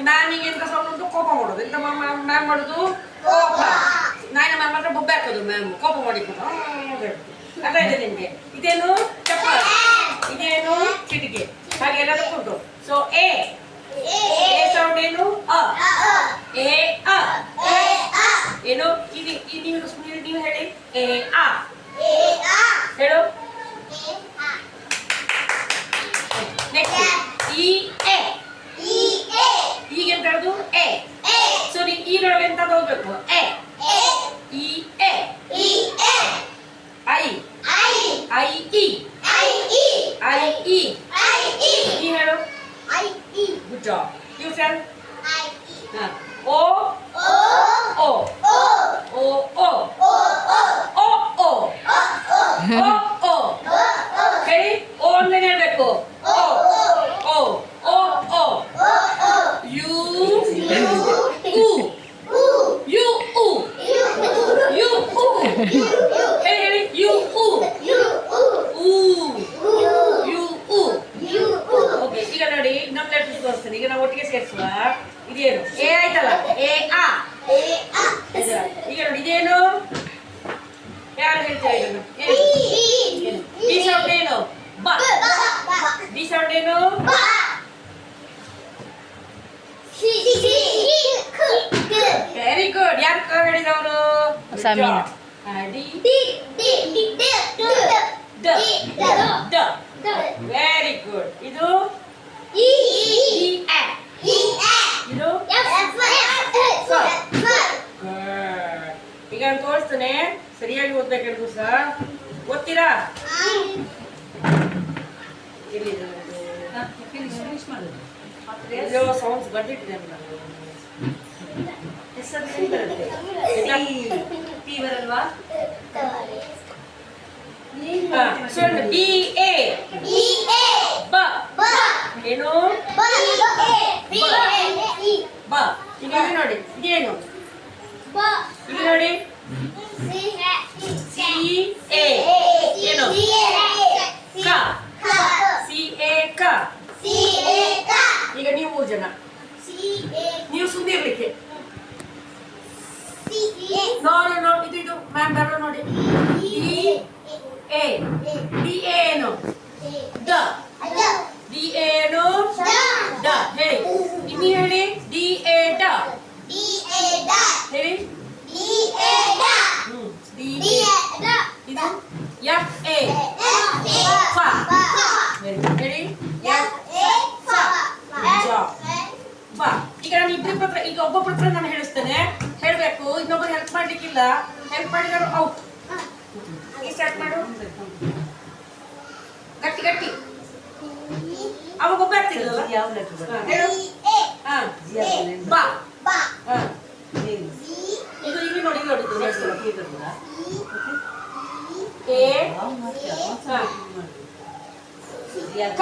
ಮ್ಯಾಮಿಗೆ ಎಂತ ಸೌಂಡ್ ಉಂಟು ಕೋಪ ಮಾಡೋದು ಎಂತ ಮ್ಯಾಮ್ ಮಾಡೋದು ಕೋಪ ನಾಯಿನ ಮ್ಯಾಮ್ ಮಾತ್ರ ಬೊಬ್ಬೆ ಹಾಕೋದು ಮ್ಯಾಮ್ ಕೋಪ ಮಾಡಿಕೊಂಡು ಅರ್ಥ ಇದೆ ನಿಮಗೆ ಇದೇನು ಚಪ್ಪಲ್ ಇದೇನು ಚಿಟಿಕೆ ಹಾಗೆ ಎಲ್ಲದಕ್ಕೂ ಉಂಟು ಸೊ ಎ ಸೌಂಡ್ ಏನು ಅ ಎ ಅ ಏನು ನೀವು ಹೇಳಿ ಎ ಆ ಹೇಳು ನೆಕ್ಸ್ಟ್ ಇ ಎ ಈಗ ಎಂತ ಹೇಳುದು ಎ ಸೊ ನೀವು ಈರೊಳಗೆ ಎಂತ ಹೋಗ್ಬೇಕು A E A I I E ನೀ ಹೇಳು ಗುಡ್ ಜಾಬ್ ಯು ಸೆಲ್ O O O O O O O ಹೇಳಿ ಓ ಅಂದ್ರೆ ಹೇಳ್ಬೇಕು O O O O U ಉ ಯು ಉ ಯು ಉ ಹೇಳಿ ಹೇಳಿ ಯು ಉ ಊ ಯು ಉ ಓಕೆ ಈಗ ನೋಡಿ ನಮ್ಮ ಲೆಟರ್ಸ್ ತೋರಿಸ್ತೀನಿ ಈಗ ನಾವು ಒಟ್ಟಿಗೆ ಸೇರಿಸುವ ಇದೇನು ಎ ಆಯ್ತಲ್ಲ ಎ ಆ ಈಗ ನೋಡಿ ಇದೇನು ಯಾರು ಹೇಳ್ತೀರಾ ಇದನ್ನು ಬಿ ಸೌಂಡ್ ಏನು ಬ ಬಿ ಸೌಂಡ್ ಏನು ವೆರಿ ಗುಡ್ ಯಾರು ಕ ಹೇಳಿದವರು ವೆರಿ ಗುಡ್ ಇದು ಇದು ಈಗ ನಾನು ತೋರಿಸ್ತೇನೆ ಸರಿಯಾಗಿ ಓದ್ಬೇಕು ಸಹ ಓದ್ತೀರಾ ಸೌಂಡ್ಸ್ ಬಂದಿಟ್ಟಿದೆ ಬರಲ್ವಾ ಬಿ ಎ ಬ ಏನು ಬ ಈಗ ನೋಡಿ ಇದೇನು ಈಗ ನೋಡಿ ಸಿ ಎ ಏನು ಕ ಸಿ ಎ ಕ ಈಗ ನೀವು 3 ಜನ ನೀವು ಸುಮ್ಮನೆ ಇರ್ಲಿಕ್ಕೆ ನೋ ಇದು ಮ್ಯಾಮ್ ಬರೋ ನೋಡಿ ಡಿ ಎ ಏನು ದ ಡಿ ಏನು ದ ಹೇಳಿ ಇನ್ನು ಹೇಳಿ ಡಿ ಎ ಡ ಹೇಳಿ ಡಿ ಎ ಇದು ಎಫ್ ಎ ಫ ಹೇಳಿ ಎಫ್ ಬಾ ಈಗ ನಾನು ಇಬ್ಬರ ಪತ್ರ ಈಗ ಒಬ್ಬ ಪತ್ರ ನಾನು ಹೇಳಿಸ್ತೇನೆ ಹೇಳ್ಬೇಕು ಇನ್ನೊಬ್ಬರು ಹೆಲ್ಪ್ ಮಾಡ್ಲಿಕ್ಕಿಲ್ಲ ಹೆಲ್ಪ್ ಮಾಡಿದ್ರು ಔಟ್ ಈ ಸ್ಟಾರ್ಟ್ ಮಾಡು ಗಟ್ಟಿ ಗಟ್ಟಿ ಅವಾಗ ಒಬ್ಬ ಆಗ್ತಿರಲ್ಲ ಹೇಳು ಬಾ ಇದು ಇಲ್ಲಿ ನೋಡಿ ಎ ಕ